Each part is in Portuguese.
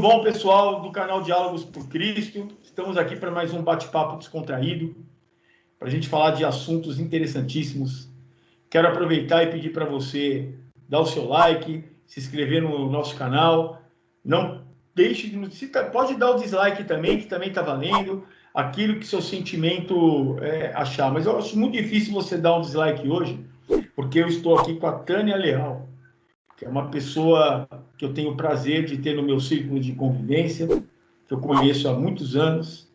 bom, pessoal do canal Diálogos por Cristo? Estamos aqui para mais um bate-papo descontraído, para a gente falar de assuntos interessantíssimos. Quero aproveitar e pedir para você dar o seu like, se inscrever no nosso canal. Não deixe de... Pode dar o dislike também, que também está valendo. Aquilo que seu sentimento achar. Mas eu acho muito difícil você dar um dislike hoje, porque eu estou aqui com a Tânia Leal, que é uma pessoa que eu tenho o prazer de ter no meu círculo de convivência, que eu conheço há muitos anos,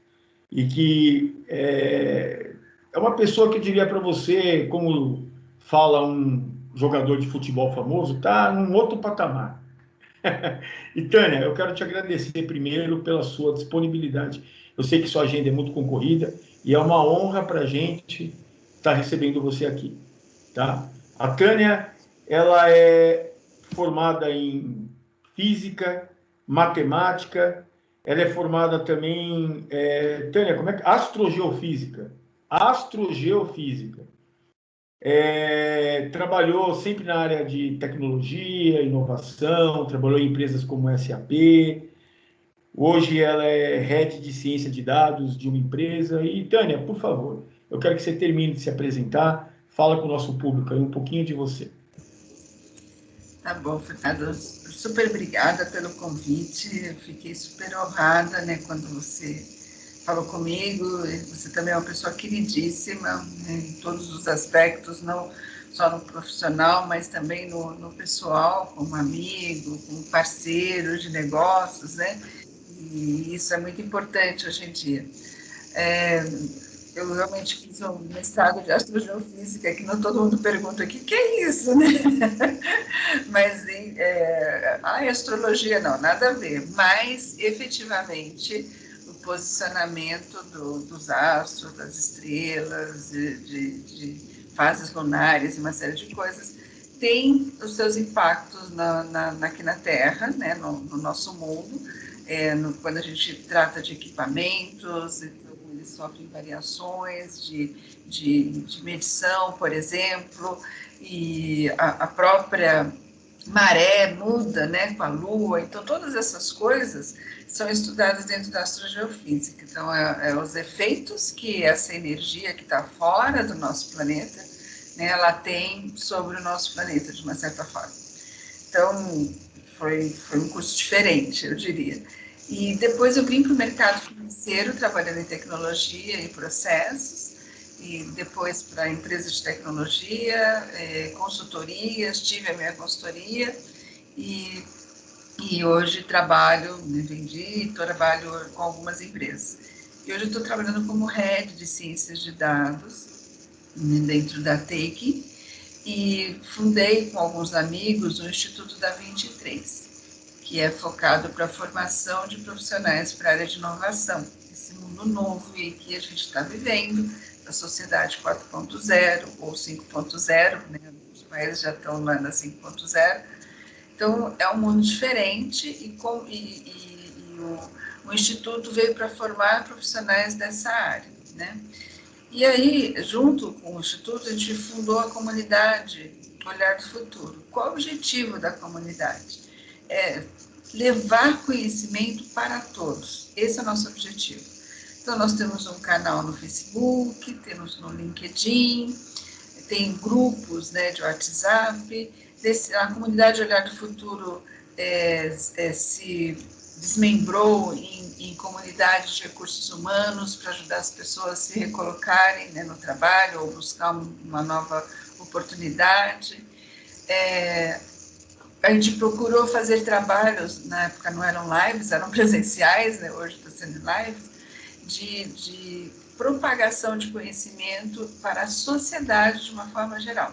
e que é uma pessoa que eu diria para você, como fala um jogador de futebol famoso, está num outro patamar. E, Tânia, eu quero te agradecer primeiro pela sua disponibilidade. Eu sei que sua agenda é muito concorrida e é uma honra para a gente estar recebendo você aqui. Tá? A Tânia, ela é formada em física, matemática, ela é formada também, Tânia, como é que... Astrogeofísica. Astrogeofísica. Trabalhou sempre na área de tecnologia, inovação, trabalhou em empresas como SAP. Hoje ela é head de ciência de dados de uma empresa. E, Tânia, por favor, eu quero que você termine de se apresentar, fala com o nosso público aí um pouquinho de você. Tá bom, Fernando, super obrigada pelo convite, eu fiquei super honrada, né, quando você falou comigo. Você também é uma pessoa queridíssima, né, em todos os aspectos, não só no profissional, mas também no pessoal, como amigo, como parceiro de negócios, né, e isso é muito importante hoje em dia. Eu realmente fiz um mestrado de astrogeofísica, que não todo mundo pergunta o que é isso, né? Mas astrologia não, nada a ver. Mas, efetivamente, o posicionamento dos astros, das estrelas, de fases lunares e uma série de coisas, tem os seus impactos aqui na Terra, né? no nosso mundo, quando a gente trata de equipamentos, eles sofrem variações de medição, por exemplo, e a própria maré muda, né, com a Lua. Então, todas essas coisas são estudadas dentro da astrogeofísica. Então, os efeitos que essa energia que está fora do nosso planeta, né, ela tem sobre o nosso planeta, de uma certa forma. Então, foi um curso diferente, eu diria. E depois eu vim para o mercado financeiro, trabalhando em tecnologia e processos, e depois para empresas de tecnologia, consultorias, tive a minha consultoria, e hoje trabalho, trabalho com algumas empresas. E hoje estou trabalhando como head de ciências de dados, dentro da TEIC, e fundei com alguns amigos o Instituto da 23, que é focado para a formação de profissionais para a área de inovação, esse mundo novo que a gente está vivendo, da sociedade 4.0 ou 5.0, né? Os países já estão lá na 5.0, então é um mundo diferente e o Instituto veio para formar profissionais dessa área, né? E aí, junto com o Instituto, a gente fundou a comunidade Olhar do Futuro. Qual o objetivo da comunidade? Levar conhecimento para todos. Esse é o nosso objetivo. Então, nós temos um canal no Facebook, temos no LinkedIn, tem grupos, né, de WhatsApp. A comunidade Olhar do Futuro se desmembrou em comunidades de recursos humanos para ajudar as pessoas a se recolocarem, né, no trabalho ou buscar uma nova oportunidade. A gente procurou fazer trabalhos, na época não eram lives, eram presenciais, né, hoje está sendo lives, de propagação de conhecimento para a sociedade de uma forma geral.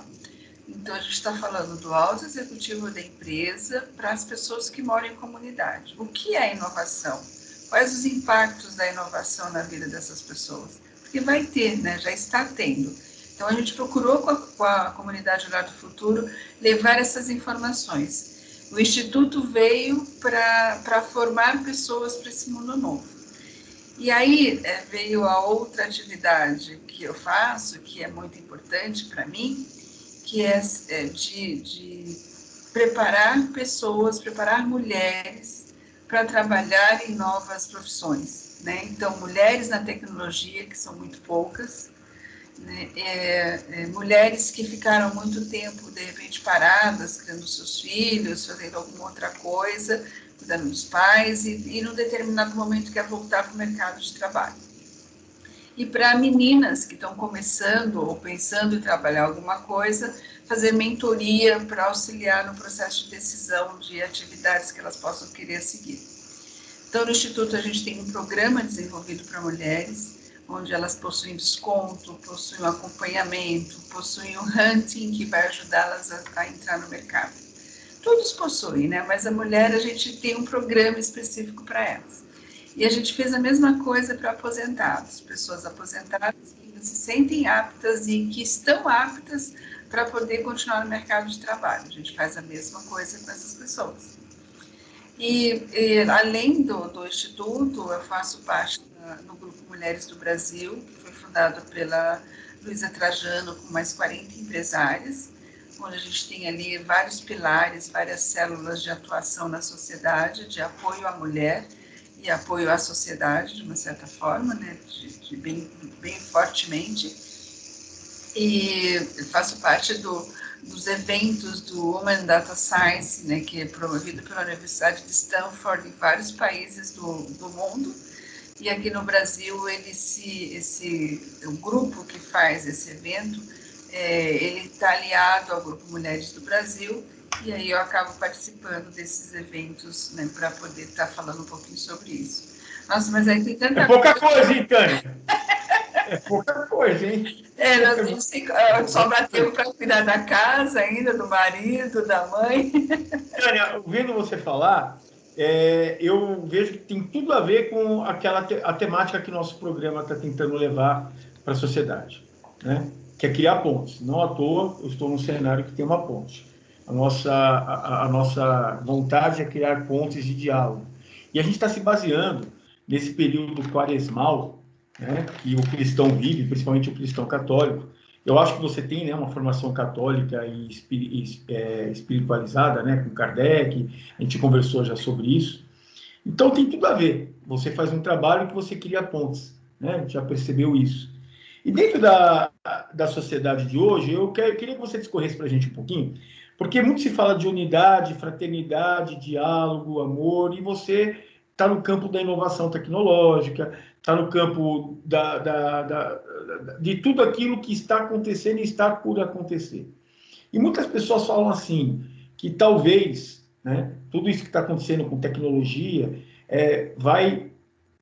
Então, a gente está falando do alto executivo da empresa para as pessoas que moram em comunidade. O que é inovação? Quais os impactos da inovação na vida dessas pessoas? Porque vai ter, né? Já está tendo. Então, a gente procurou, com a comunidade Olhar do Futuro, levar essas informações. O Instituto veio para formar pessoas para esse mundo novo. E aí veio a outra atividade que eu faço, que é muito importante para mim, que é de preparar pessoas, preparar mulheres para trabalhar em novas profissões, né? Então, mulheres na tecnologia, que são muito poucas, né? Mulheres que ficaram muito tempo, de repente, paradas, criando seus filhos, fazendo alguma outra coisa, cuidando dos pais, e num determinado momento quer voltar para o mercado de trabalho. E para meninas que estão começando ou pensando em trabalhar alguma coisa, fazer mentoria para auxiliar no processo de decisão de atividades que elas possam querer seguir. Então, no Instituto, a gente tem um programa desenvolvido para mulheres, onde elas possuem desconto, possuem um acompanhamento, possuem um hunting que vai ajudá-las a entrar no mercado. Todos possuem, né? Mas a mulher, a gente tem um programa específico para elas. E a gente fez a mesma coisa para aposentados, pessoas aposentadas que se sentem aptas e que estão aptas para poder continuar no mercado de trabalho. A gente faz a mesma coisa com essas pessoas. E além do Instituto, eu faço parte no Grupo Mulheres do Brasil, que foi fundado pela Luísa Trajano, com mais 40 empresárias, onde a gente tem ali vários pilares, várias células de atuação na sociedade, de apoio à mulher e apoio à sociedade, de uma certa forma, né, bem fortemente. E faço parte dos eventos do Women Data Science, né, que é promovido pela Universidade de Stanford em vários países do mundo. E aqui no Brasil, o grupo que faz esse evento, ele está aliado ao Grupo Mulheres do Brasil, e aí eu acabo participando desses eventos, né, para poder estar falando um pouquinho sobre isso. Nossa, mas aí tem tanta pouca coisa, hein, Tânia? É pouca coisa, hein? Sobra tempo para cuidar da casa ainda, do marido, da mãe. Tânia, ouvindo você falar, eu vejo que tem tudo a ver com a temática que nosso programa está tentando levar para a sociedade, né? Que é criar pontes. Não à toa, eu estou num cenário que tem uma ponte. A nossa vontade é criar pontes de diálogo. E a gente está se baseando nesse período quaresmal, né, que o cristão vive, principalmente o cristão católico. Eu acho que você tem, né, uma formação católica e espiritualizada, né, com Kardec, a gente conversou já sobre isso. Então tem tudo a ver. Você faz um trabalho que você cria pontes, né, já percebeu isso. E dentro da sociedade de hoje, eu queria que você discorresse para a gente um pouquinho, porque muito se fala de unidade, fraternidade, diálogo, amor, e você está no campo da inovação tecnológica, está no campo de tudo aquilo que está acontecendo e está por acontecer. E muitas pessoas falam assim, que talvez, né, tudo isso que está acontecendo com tecnologia vai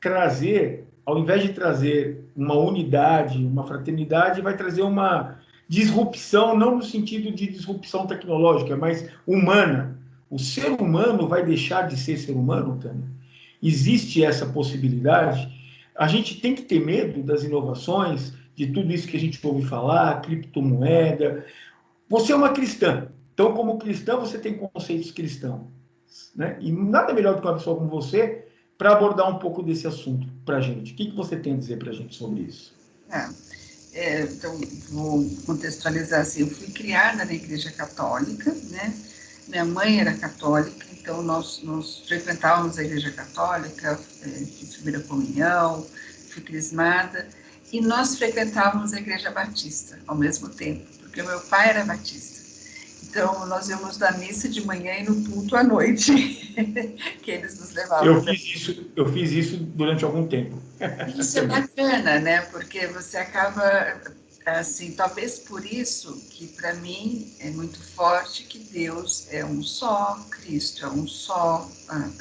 trazer, ao invés de trazer uma unidade, uma fraternidade, vai trazer uma disrupção, não no sentido de disrupção tecnológica, mas humana. O ser humano vai deixar de ser ser humano, Tânia? Existe essa possibilidade? A gente tem que ter medo das inovações, de tudo isso que a gente ouve falar, criptomoeda. Você é uma cristã, então, como cristã, você tem conceitos cristãos, né? E nada melhor do que uma pessoa como você para abordar um pouco desse assunto para a gente. O que você tem a dizer para a gente sobre isso? Então, vou contextualizar assim. Eu fui criada na Igreja Católica, né? Minha mãe era católica, então nós frequentávamos a Igreja Católica, fiz primeira comunhão, fui crismada, e nós frequentávamos a Igreja Batista ao mesmo tempo, porque meu pai era batista. Então, nós íamos na missa de manhã e no culto à noite, que eles nos levavam. Eu fiz isso durante algum tempo. Isso é bacana, né? Porque você acaba, assim, talvez por isso que para mim é muito forte que Deus é um só, Cristo é um só,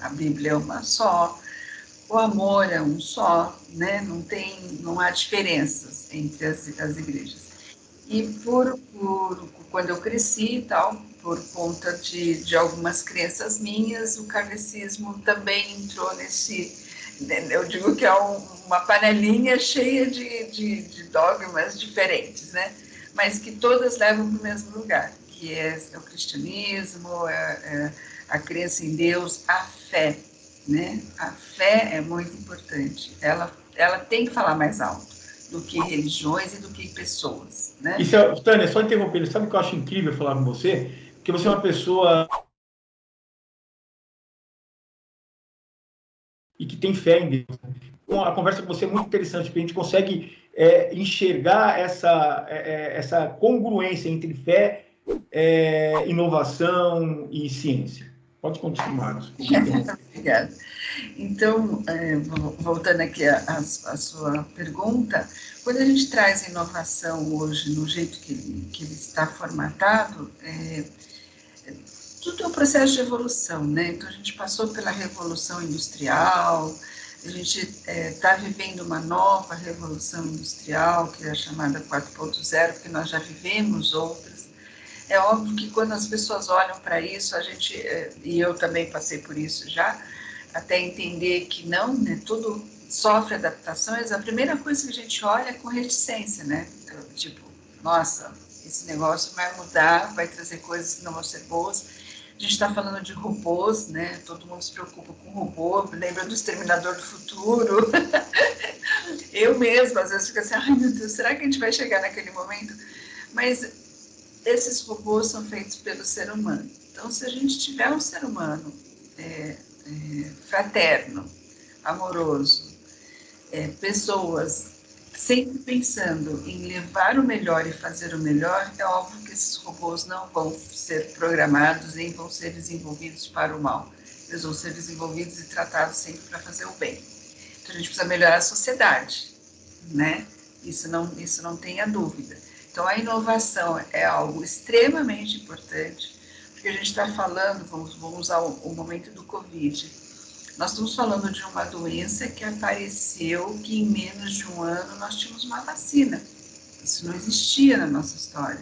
a Bíblia é uma só, o amor é um só, né? Não há diferenças entre as igrejas. E quando eu cresci e tal, por conta de algumas crenças minhas, o kardecismo também entrou eu digo que é uma panelinha cheia de dogmas diferentes, né? Mas que todas levam para o mesmo lugar, que é o cristianismo, a crença em Deus, a fé, né? A fé é muito importante, ela tem que falar mais alto do que religiões e do que pessoas, né? Tânia, só interrompendo, sabe o que eu acho incrível falar com você? Porque você é uma pessoa que tem fé em Deus. Então, a conversa com você é muito interessante, porque a gente consegue enxergar essa congruência entre fé, inovação e ciência. Pode continuar. Obrigada. Então, voltando aqui à sua pergunta, quando a gente traz inovação hoje no jeito que ele está formatado, tudo é um processo de evolução, né? Então, a gente passou pela Revolução Industrial, a gente está vivendo uma nova Revolução Industrial, que é a chamada 4.0, porque nós já vivemos outras. É óbvio que quando as pessoas olham para isso, a gente, e eu também passei por isso já, até entender que não, né, tudo sofre adaptações, a primeira coisa que a gente olha é com reticência, né? Tipo, nossa, esse negócio vai mudar, vai trazer coisas que não vão ser boas. A gente está falando de robôs, né? Todo mundo se preocupa com robô, lembra do Exterminador do Futuro. Eu mesma, às vezes, fico assim, ai meu Deus, será que a gente vai chegar naquele momento? Mas esses robôs são feitos pelo ser humano. Então, se a gente tiver um ser humano fraterno, amoroso, pessoas sempre pensando em levar o melhor e fazer o melhor, é óbvio que esses robôs não vão ser programados nem vão ser desenvolvidos para o mal. Eles vão ser desenvolvidos e tratados sempre para fazer o bem. Então, a gente precisa melhorar a sociedade, né? Isso não tenha dúvida. Então, a inovação é algo extremamente importante, porque a gente está falando, vamos usar o momento do Covid, nós estamos falando de uma doença que apareceu, que em menos de um ano nós tínhamos uma vacina. Isso não existia na nossa história.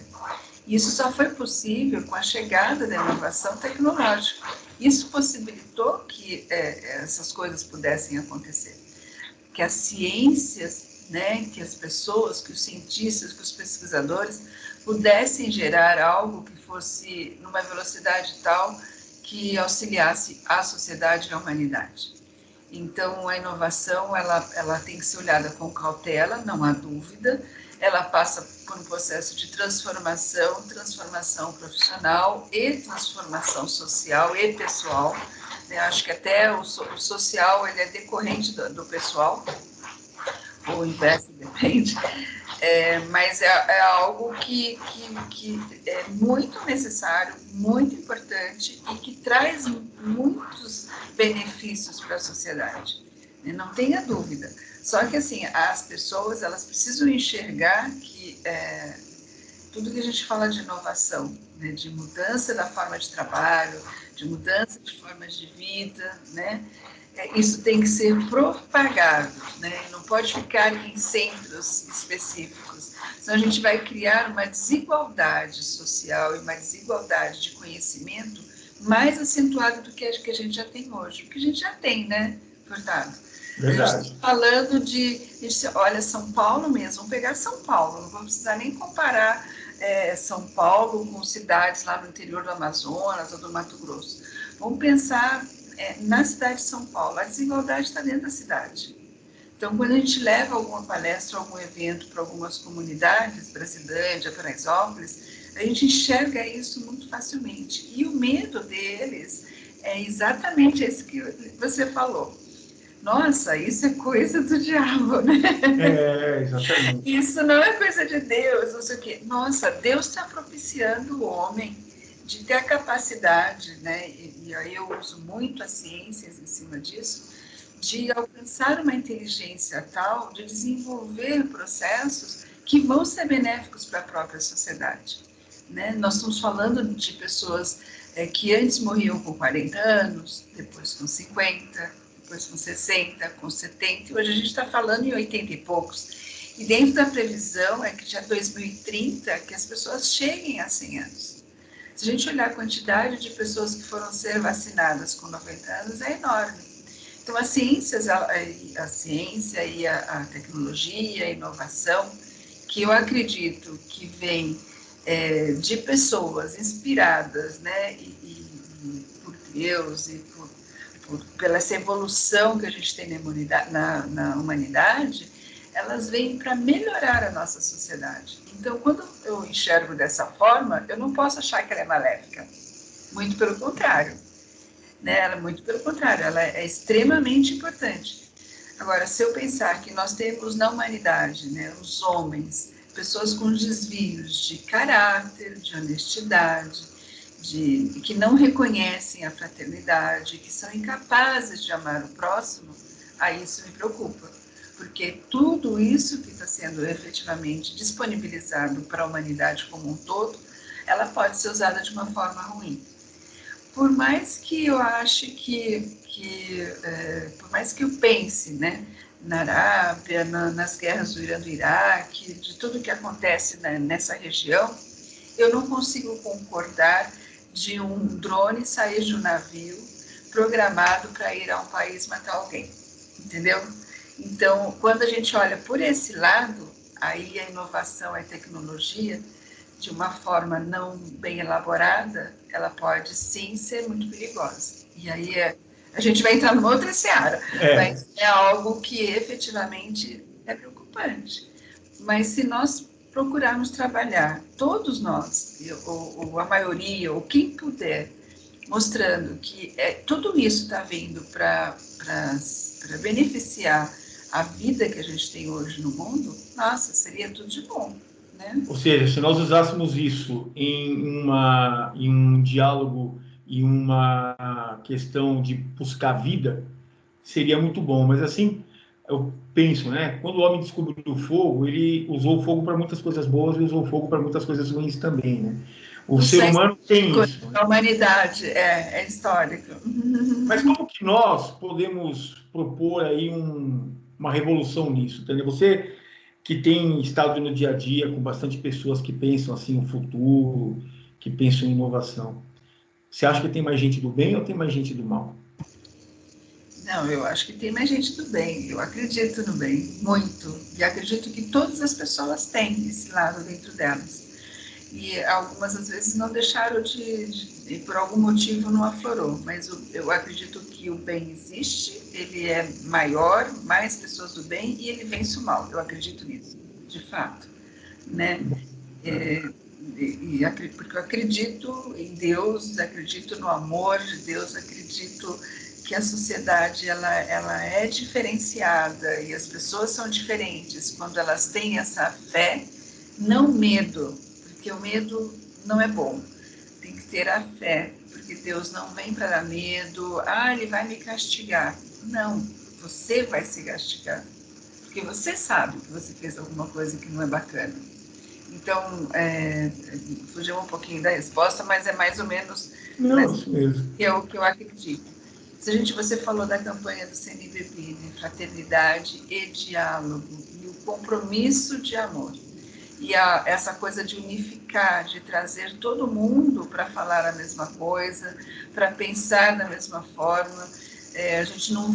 Isso só foi possível com a chegada da inovação tecnológica. Isso possibilitou que essas coisas pudessem acontecer. Que as ciências, né, que as pessoas, que os cientistas, que os pesquisadores pudessem gerar algo que fosse numa velocidade tal que auxiliasse a sociedade e a humanidade. Então, a inovação, ela tem que ser olhada com cautela, não há dúvida. Ela passa por um processo de transformação profissional e transformação social e pessoal. Eu acho que até o social ele é decorrente do pessoal, ou o inverso, depende. Mas é algo que é muito necessário, muito importante e que traz muitos benefícios para a sociedade. Não tenha dúvida. Só que, assim, as pessoas, elas precisam enxergar que tudo que a gente fala de inovação, né, de mudança da forma de trabalho, de mudança de formas de vida, né, isso tem que ser propagado, né, não pode ficar em centros específicos, senão a gente vai criar uma desigualdade social e uma desigualdade de conhecimento mais acentuada do que a gente já tem hoje, porque a gente já tem, né, Furtado? Verdade. A gente está falando olha, São Paulo mesmo, vamos pegar São Paulo, não vamos precisar nem comparar São Paulo com cidades lá no interior do Amazonas ou do Mato Grosso. Vamos pensar na cidade de São Paulo, a desigualdade está dentro da cidade. Então, quando a gente leva alguma palestra, algum evento para algumas comunidades, Brasilândia, Paraisópolis, a gente enxerga isso muito facilmente. E o medo deles é exatamente esse que você falou. Nossa, isso é coisa do diabo, né? Exatamente. Isso não é coisa de Deus, não sei o quê. Nossa, Deus está propiciando o homem de ter a capacidade, né? E aí eu uso muito as ciências em cima disso, de alcançar uma inteligência tal, de desenvolver processos que vão ser benéficos para a própria sociedade, né? Nós estamos falando de pessoas que antes morriam com 40 anos, depois com 50, depois com 60, com 70, e hoje a gente está falando em 80 e poucos. E dentro da previsão é que já 2030 que as pessoas cheguem a 100 anos. Se a gente olhar a quantidade de pessoas que foram ser vacinadas com 90 anos, é enorme. Então, a ciência e a tecnologia, a inovação, que eu acredito que vem de pessoas inspiradas, né, por Deus e pela essa evolução que a gente tem na humanidade, elas vêm para melhorar a nossa sociedade. Então, quando eu enxergo dessa forma, eu não posso achar que ela é maléfica. Muito pelo contrário. né? Ela, muito pelo contrário, ela é extremamente importante. Agora, se eu pensar que nós temos na humanidade, né, os homens, pessoas com desvios de caráter, de honestidade, que não reconhecem a fraternidade, que são incapazes de amar o próximo, aí isso me preocupa, porque tudo isso que está sendo efetivamente disponibilizado para a humanidade como um todo, ela pode ser usada de uma forma ruim. Por mais que eu ache por mais que eu pense, né, na Arábia, nas guerras do Irã, do Iraque, de tudo que acontece, né, nessa região, eu não consigo concordar de um drone sair de um navio programado para ir a um país matar alguém, entendeu? Então, quando a gente olha por esse lado, aí a inovação, a tecnologia, de uma forma não bem elaborada, ela pode sim ser muito perigosa. E aí a gente vai entrar numa outra seara, mas é algo que efetivamente é preocupante. Mas se nós procurarmos trabalhar, todos nós, ou a maioria, ou quem puder, mostrando que tudo isso está vindo para beneficiar a vida que a gente tem hoje no mundo, nossa, seria tudo de bom. Né? Ou seja, se nós usássemos isso em um diálogo e uma questão de buscar vida, seria muito bom. Mas assim, eu penso, né? Quando o homem descobriu o fogo, ele usou o fogo para muitas coisas boas e usou o fogo para muitas coisas ruins também, né? O ser humano tem isso. A humanidade é histórica. Mas como que nós podemos propor aí uma revolução nisso? Entendeu? Você que tem estado no dia a dia com bastante pessoas que pensam assim o futuro, que pensam em inovação. Você acha que tem mais gente do bem ou tem mais gente do mal? Não, eu acho que tem mais gente do bem. Eu acredito no bem, muito. E acredito que todas as pessoas têm esse lado dentro delas. E algumas, às vezes, não deixaram e por algum motivo não aflorou. Mas eu acredito que o bem existe, ele é maior, mais pessoas do bem, e ele vence o mal. Eu acredito nisso, de fato. Né? Porque eu acredito em Deus, acredito no amor de Deus, acredito que a sociedade ela é diferenciada e as pessoas são diferentes quando elas têm essa fé, não medo, porque o medo não é bom. Tem que ter a fé, porque Deus não vem para dar medo, ele vai me castigar. Não, você vai se castigar, porque você sabe que você fez alguma coisa que não é bacana. Então, fugiu um pouquinho da resposta, mas é mais ou menos isso mesmo. Que eu acredito. Você falou da campanha do CNBB, né? Fraternidade e diálogo, e o compromisso de amor. E essa coisa de unificar, de trazer todo mundo para falar a mesma coisa, para pensar da mesma forma. A gente não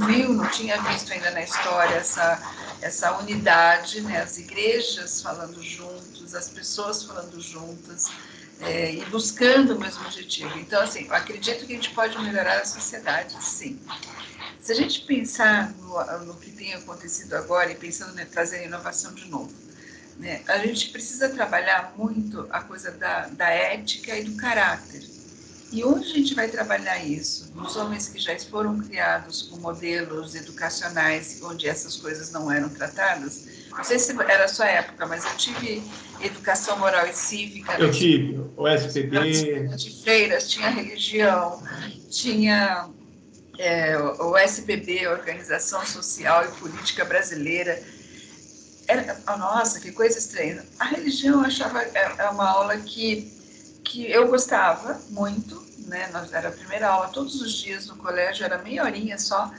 tinha visto ainda na história essa unidade, né? As igrejas falando juntos, as pessoas falando juntas, e buscando o mesmo objetivo. Então, assim, eu acredito que a gente pode melhorar a sociedade, sim. Se a gente pensar no que tem acontecido agora e pensando em trazer inovação de novo, né, a gente precisa trabalhar muito a coisa da ética e do caráter. E onde a gente vai trabalhar isso? Nos homens que já foram criados com modelos educacionais onde essas coisas não eram tratadas? Não sei se era a sua época, mas eu tive educação moral e cívica. Eu tive, o SPB. De freiras, tinha religião, tinha o SPB, Organização Social e Política Brasileira. Nossa, que coisa estranha. A religião eu achava uma aula que eu gostava muito, né? Era a primeira aula todos os dias no colégio, era meia horinha só,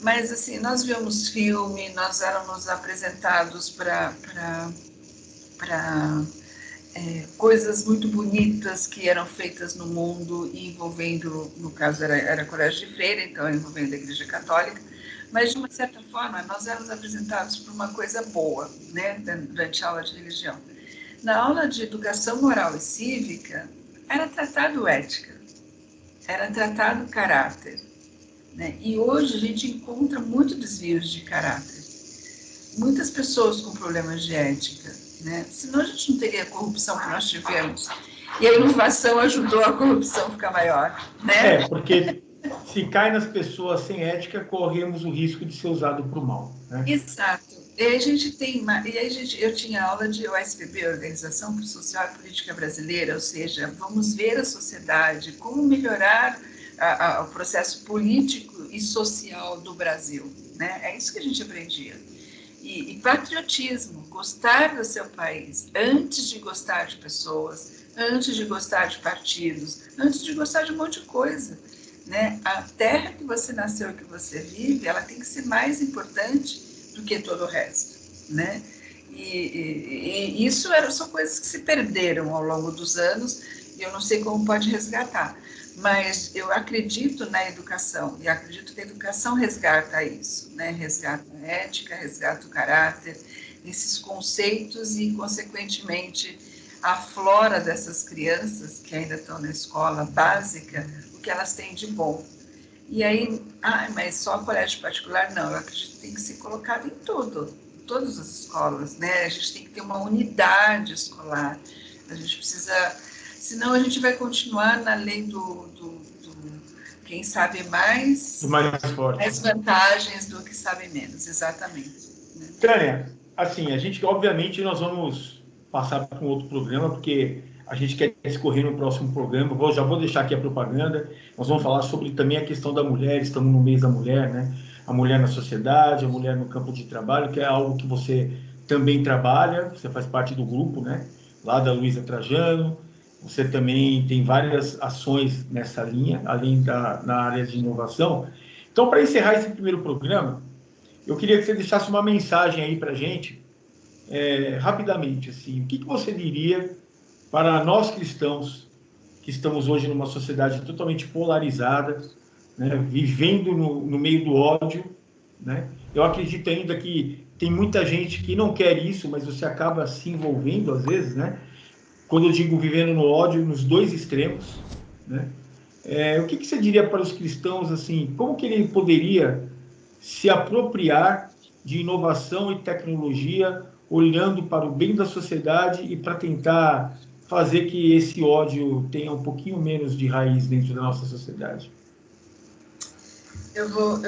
mas assim, nós víamos filme, nós éramos apresentados para coisas muito bonitas que eram feitas no mundo, envolvendo, no caso era colégio de freira, então envolvendo a Igreja Católica, mas de uma certa forma nós éramos apresentados por uma coisa boa, né? Durante a aula de religião. Na aula de educação moral e cívica, era tratado ética, era tratado caráter. Né? E hoje a gente encontra muito desvios de caráter. Muitas pessoas com problemas de ética. Né? Senão a gente não teria a corrupção que nós tivemos. E a inovação ajudou a corrupção a ficar maior. Né? Porque se cai nas pessoas sem ética, corremos o risco de ser usado para o mal. Né? Exato. E aí a gente tem, eu tinha aula de OSPB, Organização Social e Política Brasileira, ou seja, vamos ver a sociedade, como melhorar o processo político e social do Brasil, né? É isso que a gente aprendia. E patriotismo, gostar do seu país, antes de gostar de pessoas, antes de gostar de partidos, antes de gostar de um monte de coisa, né? A terra que você nasceu e que você vive, ela tem que ser mais importante do que todo o resto, né? E isso são coisas que se perderam ao longo dos anos e eu não sei como pode resgatar, mas eu acredito na educação e acredito que a educação resgata isso, né? Resgata a ética, resgata o caráter, esses conceitos e, consequentemente, aflora dessas crianças que ainda estão na escola básica o que elas têm de bom. E aí, mas só colégio particular? Não, eu acredito que tem que ser colocado em tudo, em todas as escolas, né? A gente tem que ter uma unidade escolar, a gente precisa, senão a gente vai continuar na lei do quem sabe mais, mais forte. Mais vantagens do que sabe menos, exatamente. Né? Tânia, assim, a gente, obviamente, nós vamos passar para um outro programa, porque a gente quer discorrer no próximo programa. Já vou deixar aqui a propaganda. Nós vamos falar sobre também a questão da mulher. Estamos no mês da mulher, né? A mulher na sociedade, a mulher no campo de trabalho, que é algo que você também trabalha. Você faz parte do grupo, né? Lá da Luísa Trajano. Você também tem várias ações nessa linha, além na área de inovação. Então, para encerrar esse primeiro programa, eu queria que você deixasse uma mensagem aí para a gente, rapidamente. Assim, o que você diria para nós cristãos que estamos hoje numa sociedade totalmente polarizada, né, vivendo no meio do ódio, né? Eu acredito ainda que tem muita gente que não quer isso, mas você acaba se envolvendo às vezes, né? Quando eu digo vivendo no ódio, nos dois extremos, né? O que você diria para os cristãos, assim, como que ele poderia se apropriar de inovação e tecnologia, olhando para o bem da sociedade e para tentar fazer que esse ódio tenha um pouquinho menos de raiz dentro da nossa sociedade? Eu vou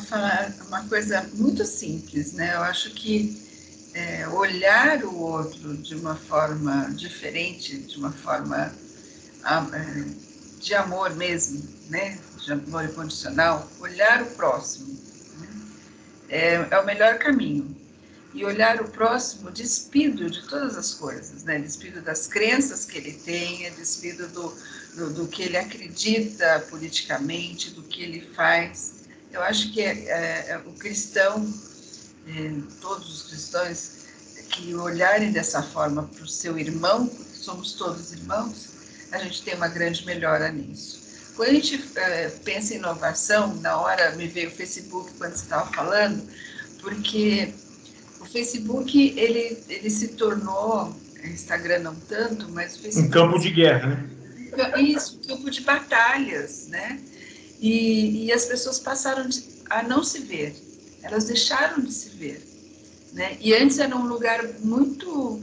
falar uma coisa muito simples, né? Eu acho que olhar o outro de uma forma diferente, de uma forma de amor mesmo, né? De amor incondicional, olhar o próximo, né? É o melhor caminho. E olhar o próximo despido de todas as coisas, né? Despido das crenças que ele tenha, despido do que ele acredita politicamente, do que ele faz. Eu acho que o cristão, todos os cristãos, que olharem dessa forma para o seu irmão, porque somos todos irmãos, a gente tem uma grande melhora nisso. Quando a gente pensa em inovação, na hora me veio o Facebook quando você estava falando, porque o Facebook, ele se tornou, Instagram não tanto, mas o Facebook... Um campo de guerra, né? Isso, um campo de batalhas, né? E as pessoas passaram a não se ver, elas deixaram de se ver, né? E antes era um lugar muito...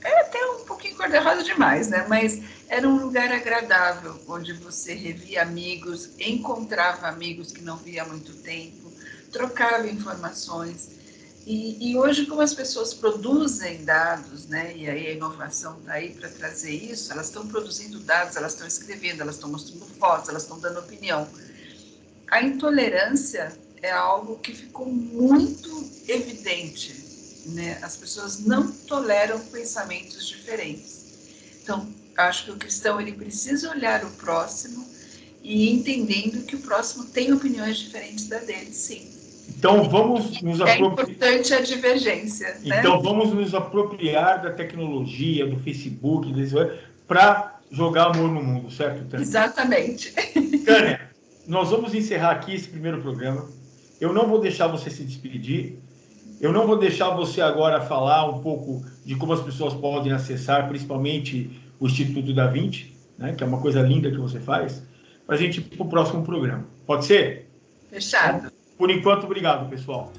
até um pouquinho cor-de-rosa demais, né? Mas era um lugar agradável, onde você revia amigos, encontrava amigos que não via há muito tempo, trocava informações. E hoje, como as pessoas produzem dados, né, e aí a inovação está aí para trazer isso, elas estão produzindo dados, elas estão escrevendo, elas estão mostrando fotos, elas estão dando opinião. A intolerância é algo que ficou muito evidente, né? As pessoas não toleram pensamentos diferentes. Então, acho que o cristão ele precisa olhar o próximo e entendendo que o próximo tem opiniões diferentes da dele, sim. Então, vamos nos apropriar. É importante a divergência. Então, né? vamos nos apropriar da tecnologia, do Facebook, para jogar amor no mundo, certo, Tânia? Exatamente. Tânia, nós vamos encerrar aqui esse primeiro programa. Eu não vou deixar você se despedir. Eu não vou deixar você agora falar um pouco de como as pessoas podem acessar, principalmente o Instituto Da Vinci, né, que é uma coisa linda que você faz, para a gente ir para o próximo programa. Pode ser? Fechado. Por enquanto, obrigado, pessoal.